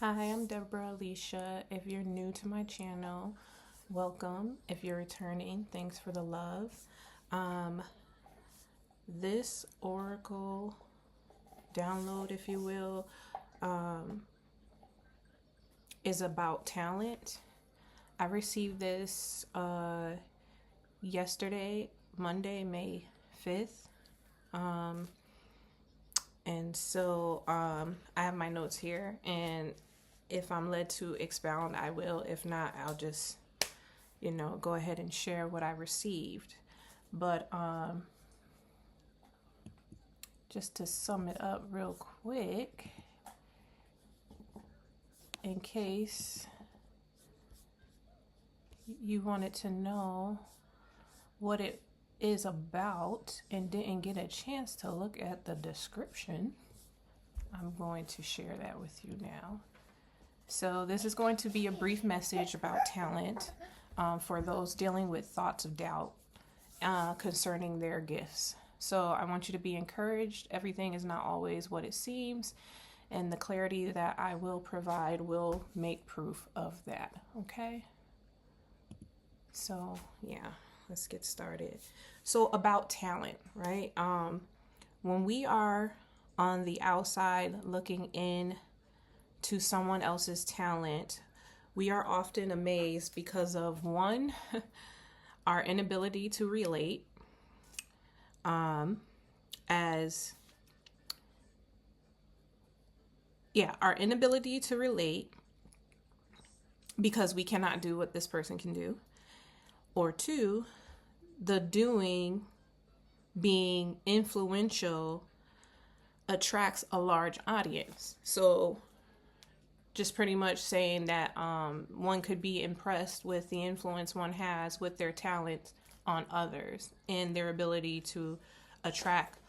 Hi, I'm Deborah Alicia. If you're new to my channel, welcome. If you're returning, thanks for the love. Um, this Oracle download, if you will, is about talent. I received this yesterday, Monday, May 5th. I have my notes here, and if I'm led to expound, I will. If not, I'll just, go ahead and share what I received. But just to sum it up real quick, in case you wanted to know what it is about and didn't get a chance to look at the description, I'm going to share that with you now. So this is going to be a brief message about talent for those dealing with thoughts of doubt concerning their gifts. So I want you to be encouraged. Everything is not always what it seems, and the clarity that I will provide will make proof of that. Okay? So yeah, let's get started. So about talent, right? When we are on the outside looking in to someone else's talent, we are often amazed because of one, our inability to relate, our inability to relate because we cannot do what this person can do, or two, the doing being influential attracts a large audience. So just pretty much saying that one could be impressed with the influence one has with their talent on others and their ability to attract,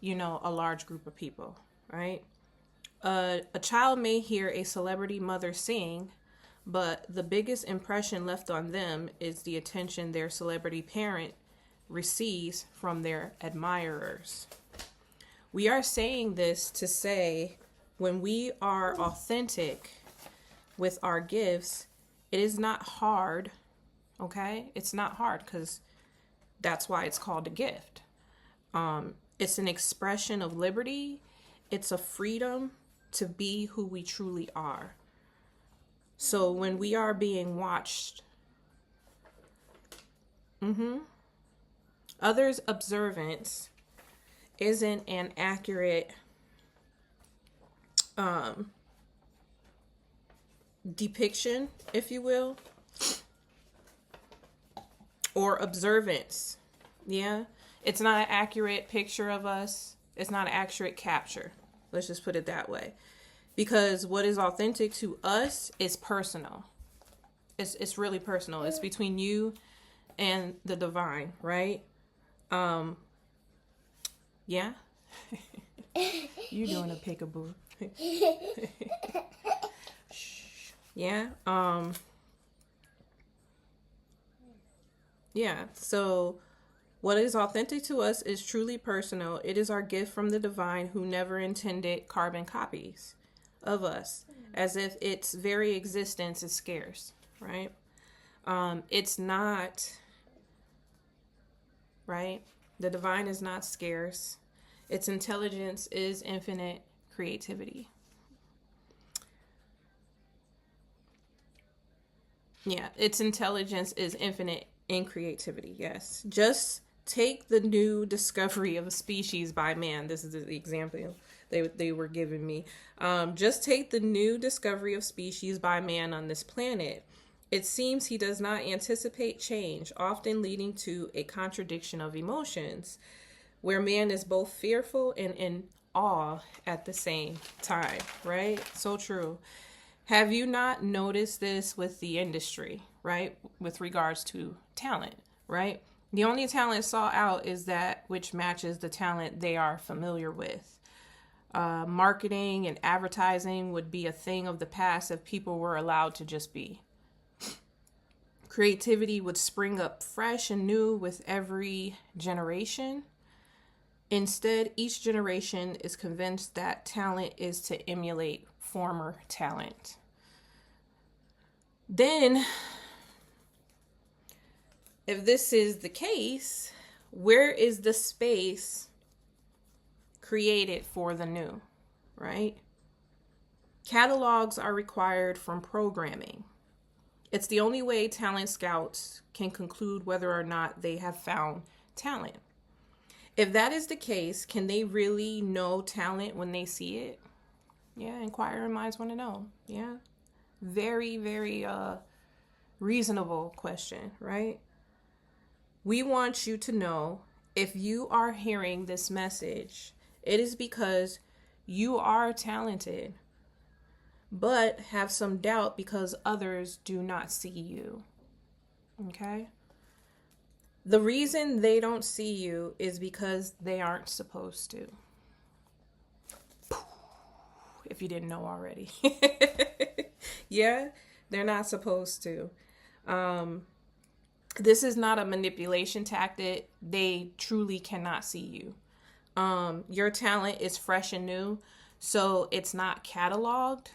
a large group of people, right? A child may hear a celebrity mother sing, but the biggest impression left on them is the attention their celebrity parent receives from their admirers. We are saying this to say, when we are authentic with our gifts, it is not hard, okay? It's not hard because that's why it's called a gift. It's an expression of liberty. It's a freedom to be who we truly are. So when we are being watched, others' observance isn't an accurate depiction, if you will, or observance. Yeah, it's not an accurate picture of us. It's not an accurate capture. Let's just put it that way. Because what is authentic to us is personal. It's really personal. It's between you and the divine, right? Yeah. You doing a peekaboo. Yeah. Yeah. So what is authentic to us is truly personal. It is our gift from the divine who never intended carbon copies of us, as if its very existence is scarce, right? It's not, right? The divine is not scarce. Its intelligence is infinite creativity. Yeah, its intelligence is infinite in creativity, yes. Just take the new discovery of a species by man. This is the example they were giving me. Just take the new discovery of species by man on this planet. It seems he does not anticipate change, often leading to a contradiction of emotions, where man is both fearful and in awe at the same time, right? So true. Have you not noticed this with the industry, right? With regards to talent, right? The only talent sought out is that which matches the talent they are familiar with. Marketing and advertising would be a thing of the past if people were allowed to just be. Creativity would spring up fresh and new with every generation. Instead, each generation is convinced that talent is to emulate former talent. Then, if this is the case, where is the space created for the new, right? Catalogs are required from programming. It's the only way talent scouts can conclude whether or not they have found talent. If that is the case, can they really know talent when they see it? Yeah, inquiring minds want to know. Yeah. Very, very reasonable question, right? We want you to know, if you are hearing this message, it is because you are talented, but have some doubt because others do not see you. Okay? The reason they don't see you is because they aren't supposed to. If you didn't know already. Yeah, they're not supposed to. This is not a manipulation tactic. They truly cannot see you. Your talent is fresh and new, so it's not cataloged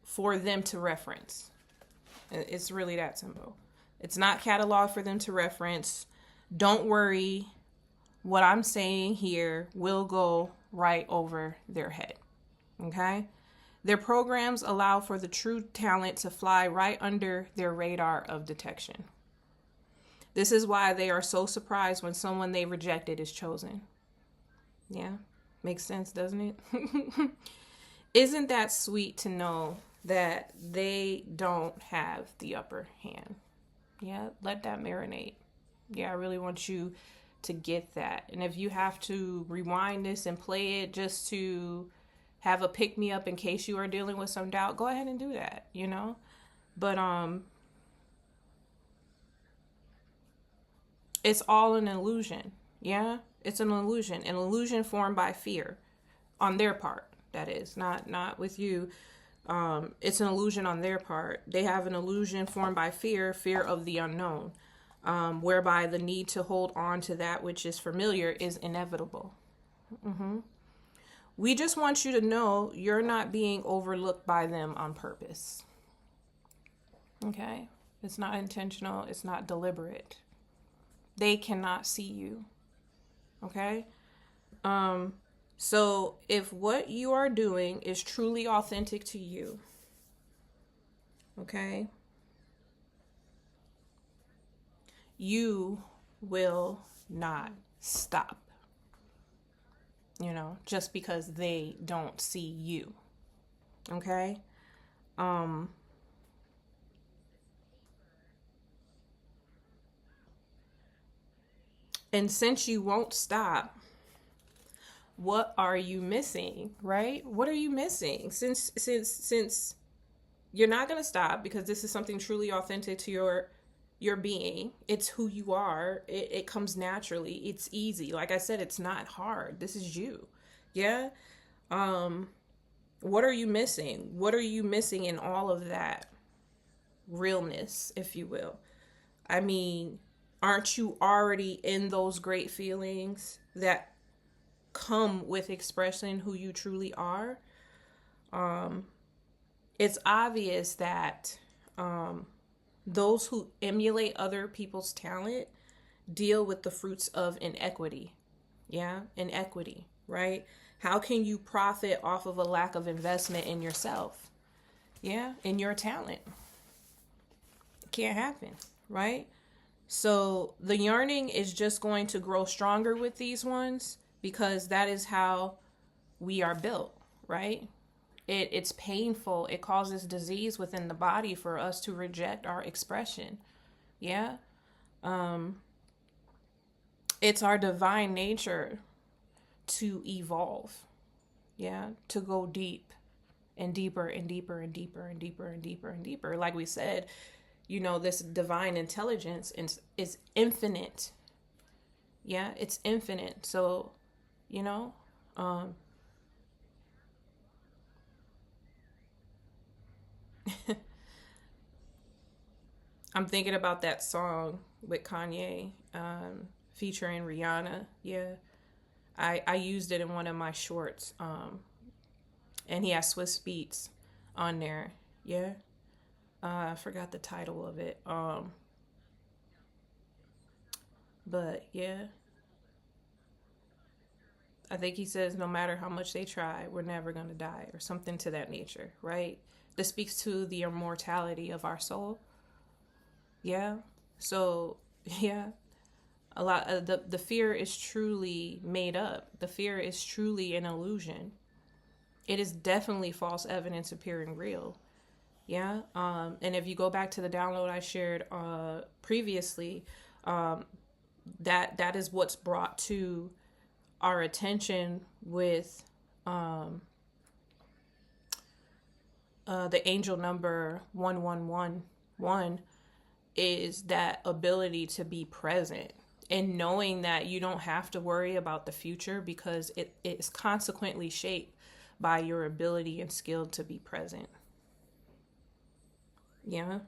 for them to reference. It's really that simple. It's not cataloged for them to reference. Don't worry. What I'm saying here will go right over their head. Okay? Their programs allow for the true talent to fly right under their radar of detection. This is why they are so surprised when someone they rejected is chosen. Yeah, makes sense, doesn't it? Isn't that sweet to know that they don't have the upper hand? Yeah, let that marinate. Yeah, I really want you to get that. And if you have to rewind this and play it just to have a pick-me-up in case you are dealing with some doubt, go ahead and do that, you know? But it's all an illusion. Yeah, it's an illusion formed by fear on their part. That is not with you. It's an illusion on their part. They have an illusion formed by fear of the unknown, whereby the need to hold on to that which is familiar is inevitable. We just want you to know you're not being overlooked by them on purpose. Okay? It's not intentional. It's not deliberate. They cannot see you. Okay? So if what you are doing is truly authentic to you, okay, you will not stop, you know, just because they don't see you. Okay? And since you won't stop, what are you missing, right? What are you missing? Since you're not going to stop because this is something truly authentic to your being. It's who you are. It comes naturally. It's easy. Like I said, it's not hard. This is you. Yeah? What are you missing? What are you missing in all of that realness, if you will? I mean, aren't you already in those great feelings that come with expressing who you truly are? It's obvious that those who emulate other people's talent deal with the fruits of inequity. Yeah, inequity, right? How can you profit off of a lack of investment in yourself? Yeah, in your talent. It can't happen, right? So the yearning is just going to grow stronger with these ones because that is how we are built, right? It's painful. It causes disease within the body for us to reject our expression. Yeah. It's our divine nature to evolve. Yeah. To go deep and deeper and deeper and deeper and deeper and deeper and deeper. Like we said, you know, this divine intelligence is infinite. Yeah. It's infinite. So, you know, I'm thinking about that song with Kanye, featuring Rihanna. Yeah. I used it in one of my shorts. And he has Swiss Beats on there. Yeah. I forgot the title of it. But yeah, I think he says no matter how much they try, we're never going to die, or something to that nature, right? This speaks to the immortality of our soul. Yeah. So, yeah, a lot of the fear is truly made up. The fear is truly an illusion. It is definitely false evidence appearing real. Yeah. And if you go back to the download I shared previously, that is what's brought to our attention with the angel number 1111 is that ability to be present and knowing that you don't have to worry about the future because it is consequently shaped by your ability and skill to be present. Yeah.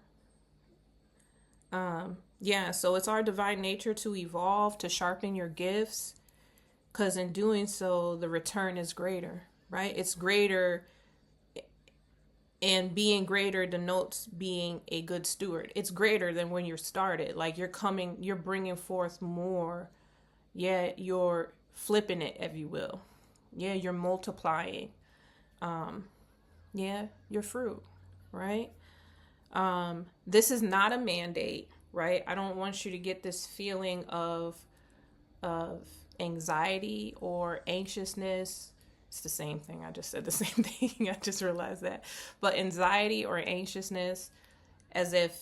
Yeah, so it's our divine nature to evolve, to sharpen your gifts, because in doing so, the return is greater, right? It's greater, and being greater denotes being a good steward. It's greater than when you're started. Like you're bringing forth more. Yeah, you're flipping it, if you will. Yeah, you're multiplying. Yeah, your fruit, right? This is not a mandate, right? I don't want you to get this feeling of anxiety or anxiousness. It's the same thing. I just said the same thing. I just realized that. But anxiety or anxiousness, as if,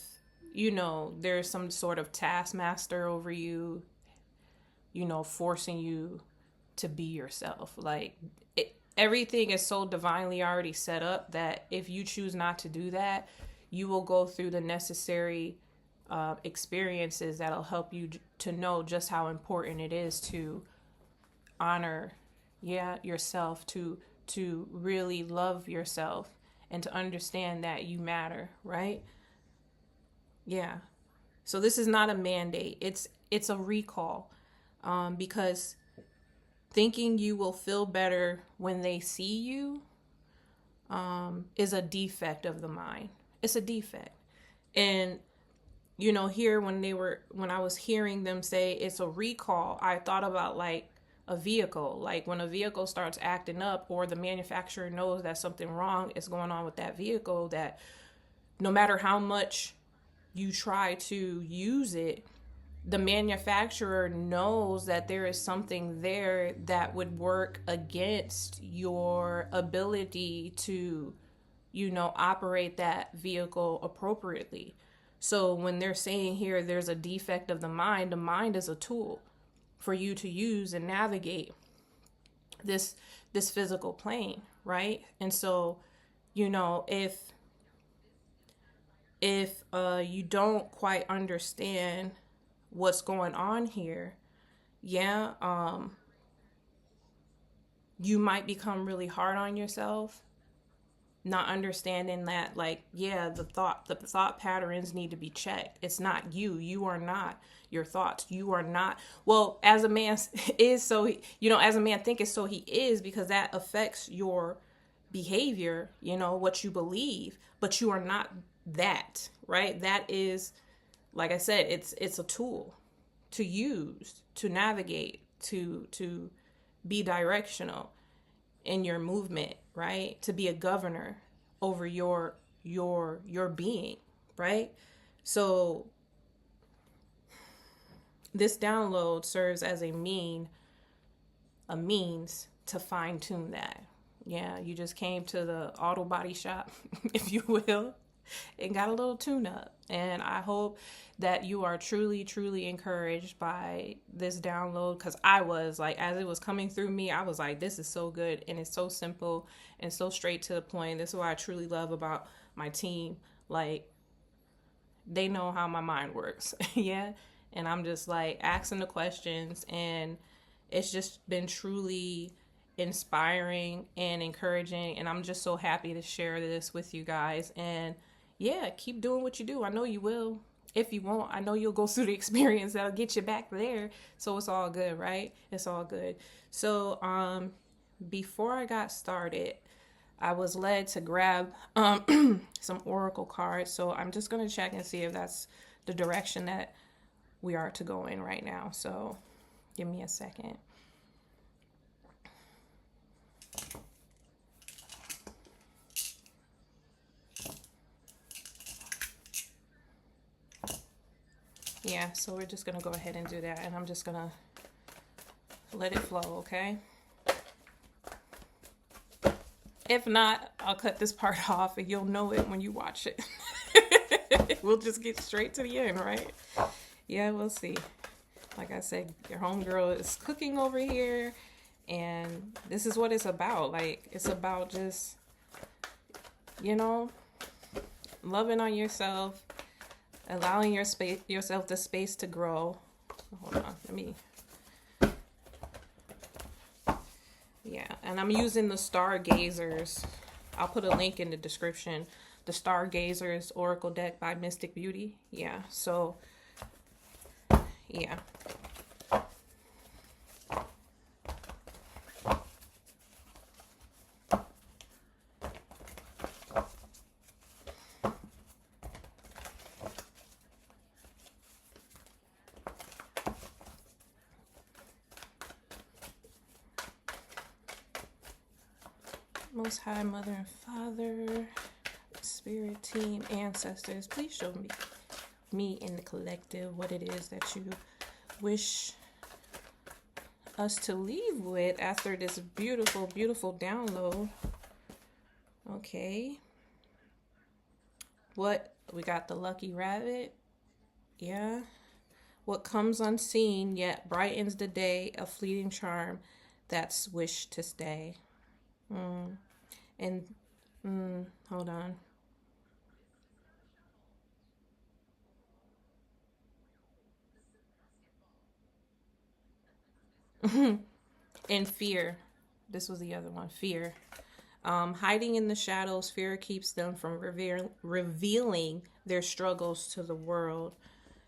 there's some sort of taskmaster over you, forcing you to be yourself. Like everything is so divinely already set up that if you choose not to do that, you will go through the necessary experiences that'll help you to know just how important it is to honor, yourself, to really love yourself, and to understand that you matter, right? Yeah. So this is not a mandate. It's a recall, because thinking you will feel better when they see you is a defect of the mind. It's a defect. And here when I was hearing them say it's a recall, I thought about like a vehicle. Like when a vehicle starts acting up, or the manufacturer knows that something wrong is going on with that vehicle, that no matter how much you try to use it, the manufacturer knows that there is something there that would work against your ability to operate that vehicle appropriately. So when they're saying here there's a defect of the mind is a tool for you to use and navigate this physical plane, right? And so, if you don't quite understand what's going on here, you might become really hard on yourself, not understanding that, like, the thought patterns need to be checked. It's not you are not your thoughts. You are not, well, as a man is, so as a man thinketh, so he is, because that affects your behavior, what you believe, but you are not that, right? That is, like I said, it's a tool to use, to navigate, to be directional in your movement, right? To be a governor over your being, right? So this download serves as a means to fine tune that. Yeah, you just came to the auto body shop, if you will, and got a little tune up. And I hope that you are truly, truly encouraged by this download, because I was like, as it was coming through me, I was like, this is so good, and it's so simple and so straight to the point. This is what I truly love about my team. Like, they know how my mind works. Yeah. And I'm just like asking the questions, and it's just been truly inspiring and encouraging. And I'm just so happy to share this with you guys. And keep doing what you do. I know you will. If you won't, I know you'll go through the experience that'll get you back there. So it's all good, right? It's all good. So before I got started, I was led to grab some oracle cards, so I'm just going to check and see if that's the direction that we are to go in right now. So give me a second. Yeah, so we're just going to go ahead and do that, and I'm just going to let it flow, okay? If not, I'll cut this part off and you'll know it when you watch it. We'll just get straight to the end, right? Yeah, we'll see. Like I said, your homegirl is cooking over here, and this is what it's about. Like, it's about just, you know, loving on yourself, allowing yourself the space to grow. Hold on, let me. Yeah, and I'm using the Stargazers. I'll put a link in the description. The Stargazers Oracle deck by Mystic Beauutie. Yeah, so, yeah. Most High Mother and Father, Spirit Team, Ancestors, please show me in the collective what it is that you wish us to leave with after this beautiful, beautiful download. Okay. What? We got the Lucky Rabbit. Yeah. What comes unseen yet brightens the day, a fleeting charm that's wished to stay. And hold on. And fear. This was the other one. Fear. Hiding in the shadows, fear keeps them from revealing their struggles to the world.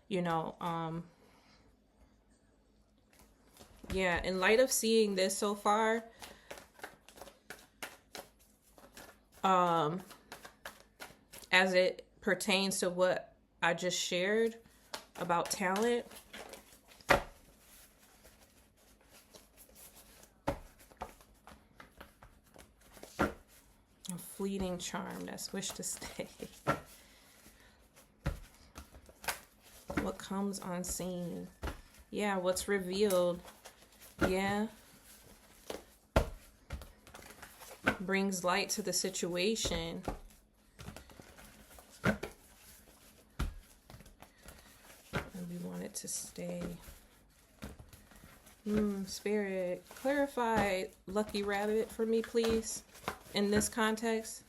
You know, yeah, in light of seeing this so far, as it pertains to what I just shared about talent, a fleeting charm that's wished to stay. What comes unseen. Yeah, what's revealed. Yeah. Brings light to the situation. And we want it to stay. Spirit, clarify Lucky Rabbit for me, please. In this context,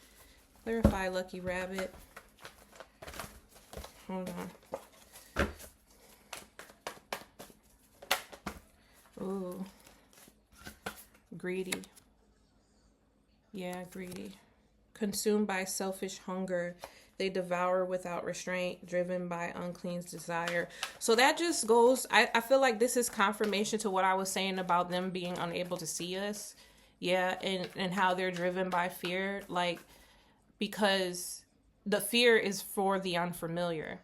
clarify Lucky Rabbit. Hold on. Ooh. Greedy. Yeah, greedy. Consumed by selfish hunger. They devour without restraint, driven by unclean desire. So that just goes, I feel like this is confirmation to what I was saying about them being unable to see us. Yeah, and how they're driven by fear. Like, because the fear is for the unfamiliar.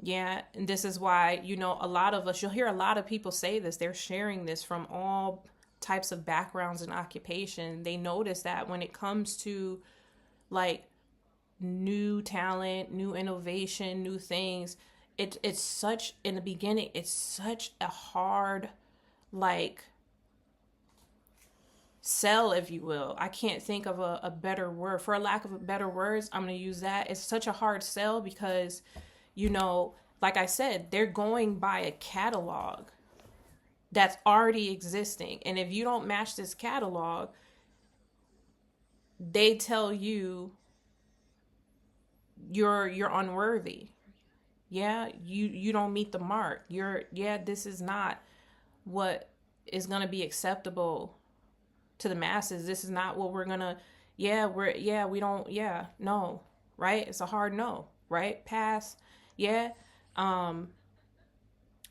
Yeah, and this is why, you know, a lot of us, you'll hear a lot of people say this. They're sharing this from all types of backgrounds and occupation. They notice that when it comes to, like, new talent, new innovation, new things, it's such, in the beginning, it's such a hard, like, sell, if you will. I can't think of a better word. For a lack of better words, I'm going to use that. It's such a hard sell because, you know, like I said, they're going by a catalog that's already existing. And if you don't match this catalog, they tell you you're unworthy. Yeah, you don't meet the mark. This is not what is going to be acceptable to the masses. This is not what we're going to, we don't, no, right? It's a hard no, right? Pass. Yeah. And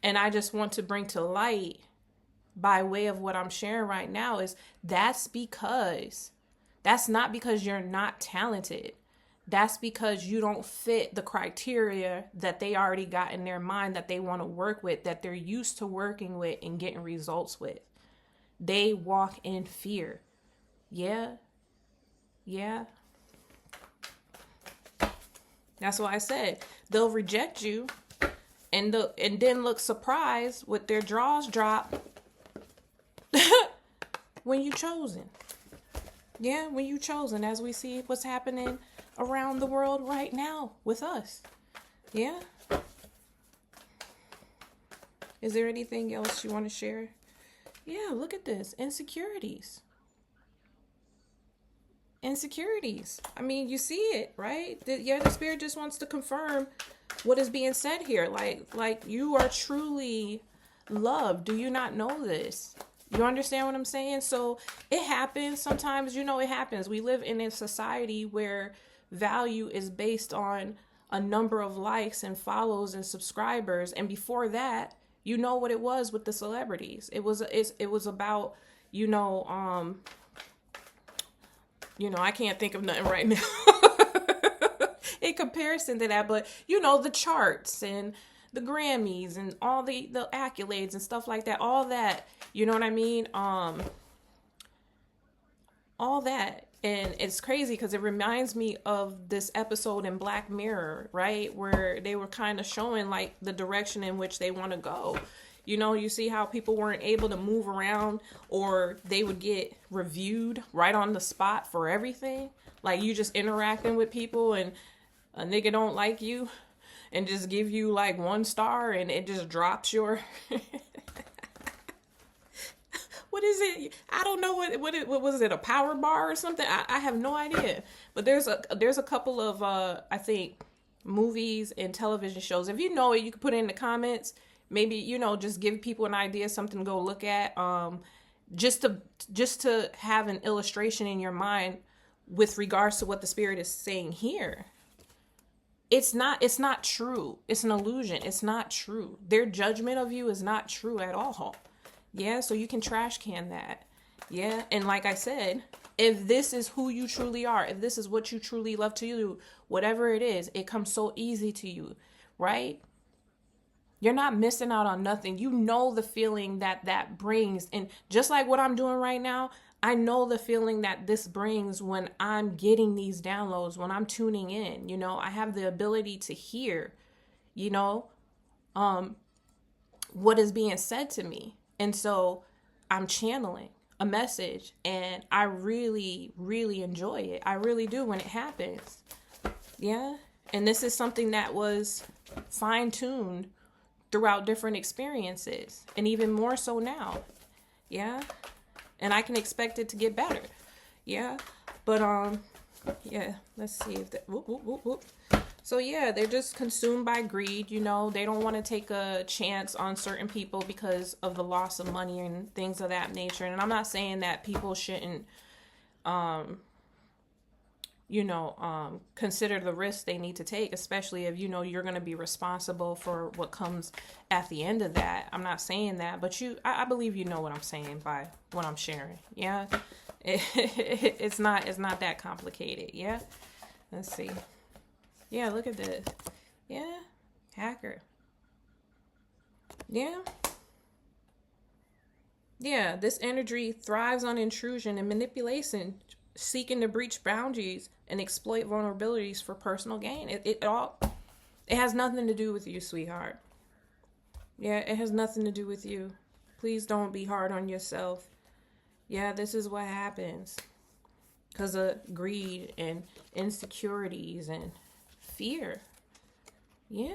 I just want to bring to light, by way of what I'm sharing right now, is that's because That's not because you're not talented. That's because you don't fit the criteria that they already got in their mind that they want to work with, that they're used to working with and getting results with. They walk in fear. Yeah. Yeah. That's why I said they'll reject you and then look surprised with their jaws drop when you chosen. Yeah, when you chosen, as we see what's happening around the world right now with us. Yeah. Is there anything else you want to share? Yeah, look at this. Insecurities. Insecurities. I mean, you see it, right? The spirit just wants to confirm what is being said here. Like you are truly loved. Do you not know this? You understand what I'm saying? So it happens sometimes. It happens. We live in a society where value is based on a number of likes and follows and subscribers. And before that, what it was with the celebrities. It was about, I can't think of nothing right now in comparison to that, but the charts and the Grammys and all the accolades and stuff like that, all that, you know what I mean? All that. And it's crazy because it reminds me of this episode in Black Mirror, right? Where they were kind of showing like the direction in which they want to go. You see how people weren't able to move around, or they would get reviewed right on the spot for everything. Like you just interacting with people and a nigga don't like you and just give you like 1 star and it just drops your what is it? I don't know what was it, a power bar or something? I have no idea. But there's a couple of I think movies and television shows. If you know it, you can put it in the comments. Maybe, just give people an idea, something to go look at. Just to have an illustration in your mind with regards to what the spirit is saying here. It's not true. It's an illusion. It's not true. Their judgment of you is not true at all. Yeah, so you can trash can that. Yeah, and like I said, if this is who you truly are, if this is what you truly love to do, whatever it is, it comes so easy to you, right? You're not missing out on nothing. You know the feeling that brings. And just like what I'm doing right now, I know the feeling that this brings when I'm getting these downloads, when I'm tuning in. I have the ability to hear, what is being said to me. And so I'm channeling a message and I really, really enjoy it. I really do when it happens. Yeah. And this is something that was fine-tuned throughout different experiences, and even more so now. Yeah. And I can expect it to get better. Yeah. But yeah, let's see if that whoop. So yeah, they're just consumed by greed. They don't want to take a chance on certain people because of the loss of money and things of that nature. And I'm not saying that people shouldn't consider the risks they need to take, especially if you're going to be responsible for what comes at the end of that. I'm not saying that, but I believe you know what I'm saying by what I'm sharing. Yeah, it's not that complicated. Yeah, let's see. Yeah, look at this. Yeah, hacker. Yeah. Yeah, this energy thrives on intrusion and manipulation, seeking to breach boundaries and exploit vulnerabilities for personal gain. It has nothing to do with you, sweetheart. Yeah, it has nothing to do with you. Please don't be hard on yourself. Yeah, this is what happens because of greed and insecurities and fear. Yeah.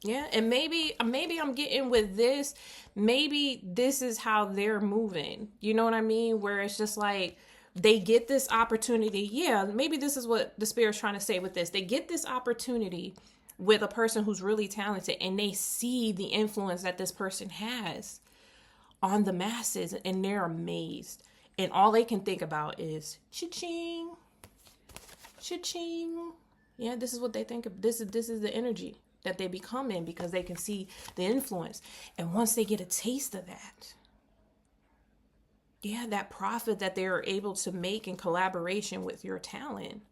Yeah, and maybe I'm getting with this. Maybe this is how they're moving. You know what I mean? Where it's just like they get this opportunity. Yeah, maybe this is what the spirit's trying to say with this. They get this opportunity with a person who's really talented, and they see the influence that this person has on the masses, and they're amazed. And all they can think about is cha-ching, cha-ching. Yeah, this is what they think of. This is the energy that they become in because they can see the influence. And once they get a taste of that, Yeah, that profit that they're able to make in collaboration with your talent.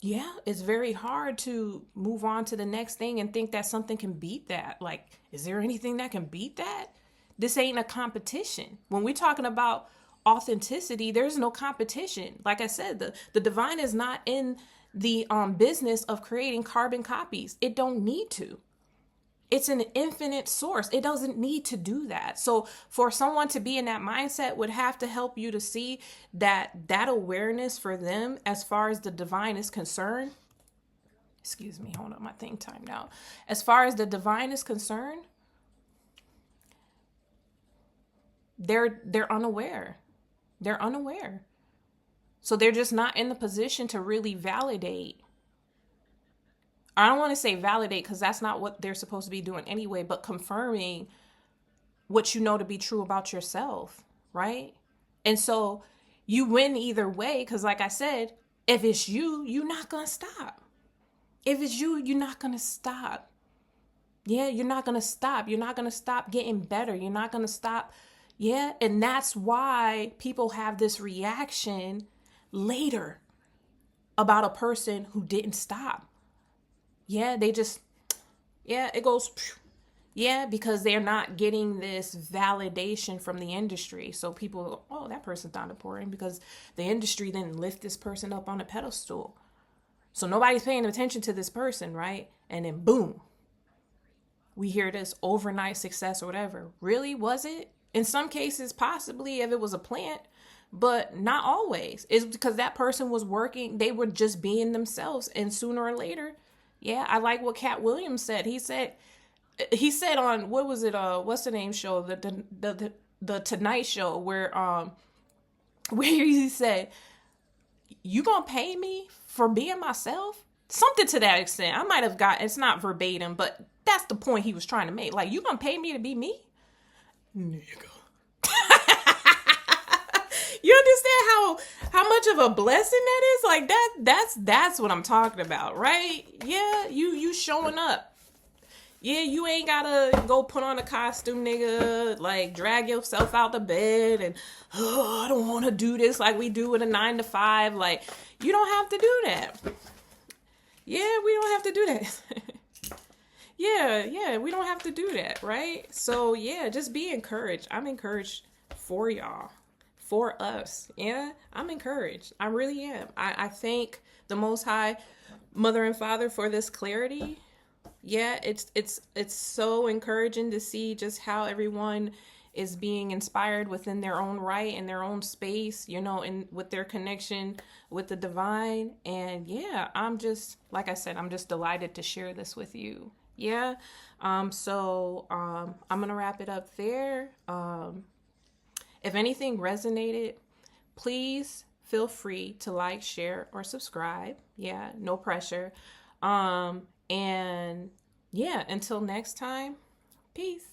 Yeah, it's very hard to move on to the next thing and think that something can beat that. Like, is there anything that can beat that? This ain't a competition. When we're talking about authenticity, there's no competition. Like I said, the divine is not in the business of creating carbon copies. It don't need to. It's an infinite source. It doesn't need to do that. So for someone to be in that mindset would have to help you to see that awareness for them as far as the divine is concerned. Excuse me, hold on, my thing timed out. As far as the divine is concerned, they're unaware. They're unaware. So they're just not in the position to really validate. I don't want to say validate because that's not what they're supposed to be doing anyway, but confirming what you know to be true about yourself, right? And so you win either way because, like I said, if it's you, you're not going to stop. If it's you, you're not going to stop. Yeah, you're not going to stop. You're not going to stop getting better. You're not going to stop. Yeah, and that's why people have this reaction later about a person who didn't stop. Yeah, they just, yeah, it goes, yeah, because they're not getting this validation from the industry. So people, oh, that person's not important because the industry didn't lift this person up on a pedestal. So nobody's paying attention to this person, right? And then boom, we hear this overnight success or whatever. Really, was it? In some cases, possibly if it was a plant, but not always. It's because that person was working, they were just being themselves. And sooner or later, yeah, I like what Cat Williams said. He said on, what was it? What's the name show? The Tonight Show where he said, "You gonna pay me for being myself?" Something to that extent. I might have got. It's not verbatim, but that's the point he was trying to make. Like, you gonna pay me to be me? Nigga. You understand how much of a blessing that is? Like that's what I'm talking about, right? Yeah, you showing up. Yeah, you ain't gotta go put on a costume, nigga, like drag yourself out the bed and, oh, I don't want to do this like we do with a 9 to 5. Like, you don't have to do that. Yeah, we don't have to do that. Yeah, we don't have to do that, right? So yeah, just be encouraged. I'm encouraged for y'all. For us. Yeah, I'm encouraged. I really am. I thank the Most High Mother and Father for this clarity. Yeah, it's so encouraging to see just how everyone is being inspired within their own right, in their own space, you know, and with their connection with the divine. And yeah, I'm just, like I said, I'm just delighted to share this with you. Yeah. So I'm gonna wrap it up there. If anything resonated, please feel free to like, share, or subscribe. Yeah, no pressure. And yeah, until next time, peace.